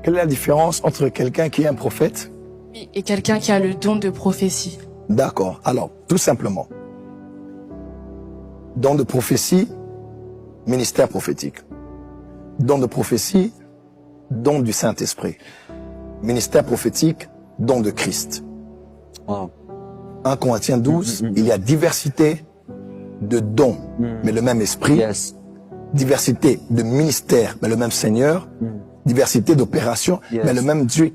Quelle est la différence entre quelqu'un qui est un prophète et quelqu'un qui a le don de prophétie? D'accord. Alors, tout simplement, don de prophétie, ministère prophétique. Don de prophétie, don du Saint-Esprit. Ministère prophétique, don de Christ. Wow. 1 Corinthiens 12, il y a diversité de dons, mais le même esprit. Yes. Diversité de ministères, mais le même Seigneur. Diversité d'opérations, Yes. mais le même Dieu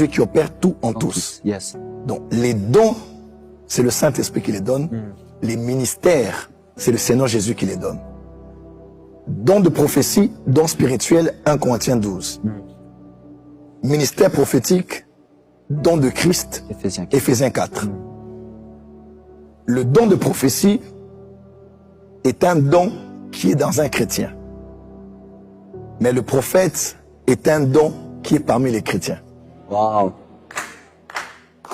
qui opère tout en tous. Yes. Donc, les dons, c'est le Saint-Esprit qui les donne. Les ministères, c'est le Seigneur Jésus qui les donne. Don de prophétie, don spirituel, 1 Corinthiens 12. Ministère prophétique, don de Christ, Éphésiens 4. Le don de prophétie est un don qui est dans un chrétien. Mais le prophète est un don qui est parmi les chrétiens. Wow.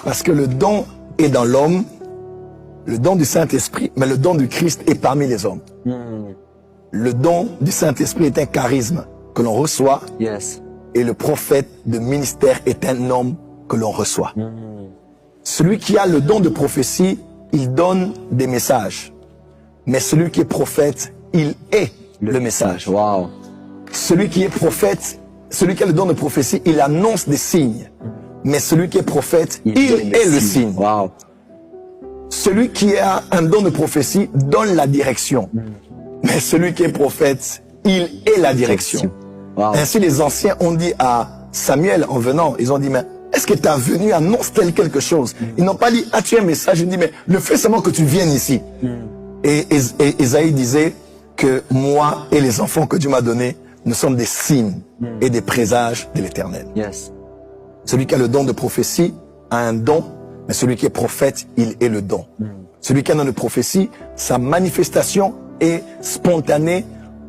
Parce que le don est dans l'homme, le don du Saint-Esprit, mais le don du Christ est parmi les hommes. Le don du Saint-Esprit est un charisme que l'on reçoit. Yes. Et le prophète de ministère est un homme que l'on reçoit. Celui qui a le don de prophétie, il donne des messages. Mais celui qui est prophète, il est le message. Wow. Celui qui est prophète, celui qui a le don de prophétie, il annonce des signes. Mais celui qui est prophète, il est le signe. Wow. Celui qui a un don de prophétie donne la direction. Mais celui qui est prophète, il est la direction. Wow. Ainsi, les anciens ont dit à Samuel en venant, ils ont dit, mais est-ce que tu es venu annoncer quelque chose? Ils n'ont pas dit, as-tu un message? Ils ont dit, mais le fait seulement que tu viennes ici. Et Isaïe disait que moi et les enfants que Dieu m'a donnés, nous sommes des signes et des présages de l'Éternel. Yes. Celui qui a le don de prophétie a un don, mais celui qui est prophète, il est le don. Celui qui a un don de prophétie, sa manifestation est spontanée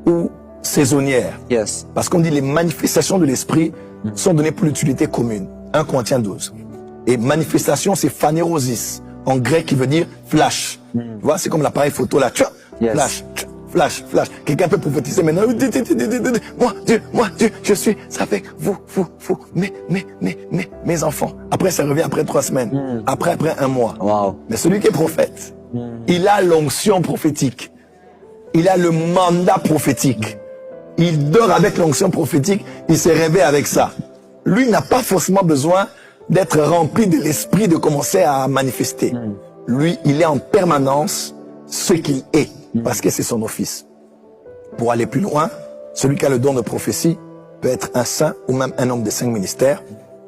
ou saisonnière. Yes. Parce qu'on dit les manifestations de l'esprit sont données pour l'utilité commune. 1 Corinthiens 12. Et manifestation, c'est phanérosis, en grec qui veut dire flash. Tu vois, c'est comme l'appareil photo là. Yes. Flash, flash, flash. Quelqu'un peut prophétiser maintenant. Moi, Dieu, je suis avec vous, mes enfants. Après, ça revient après 3 semaines. Après un mois. Wow. Mais celui qui est prophète, il a l'onction prophétique. Il a le mandat prophétique. Il dort avec l'onction prophétique, il se réveille avec ça. Lui n'a pas forcément besoin d'être rempli de l'esprit de commencer à manifester. Lui, il est en permanence ce qu'il est, parce que c'est son office. Pour aller plus loin, celui qui a le don de prophétie peut être un saint ou même un homme de 5 ministères.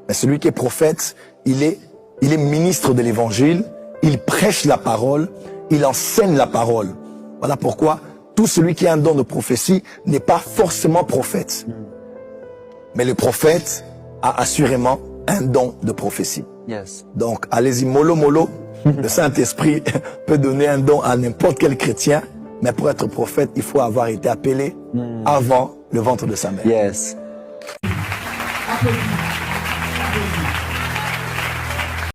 Mais celui qui est prophète, il est ministre de l'évangile, il prêche la parole, il enseigne la parole. Voilà pourquoi tout celui qui a un don de prophétie n'est pas forcément prophète. Mais le prophète a assurément un don de prophétie. Yes. Donc, allez-y, mollo. Le Saint-Esprit peut donner un don à n'importe quel chrétien, mais pour être prophète, il faut avoir été appelé avant le ventre de sa mère. Yes. Applaudissements.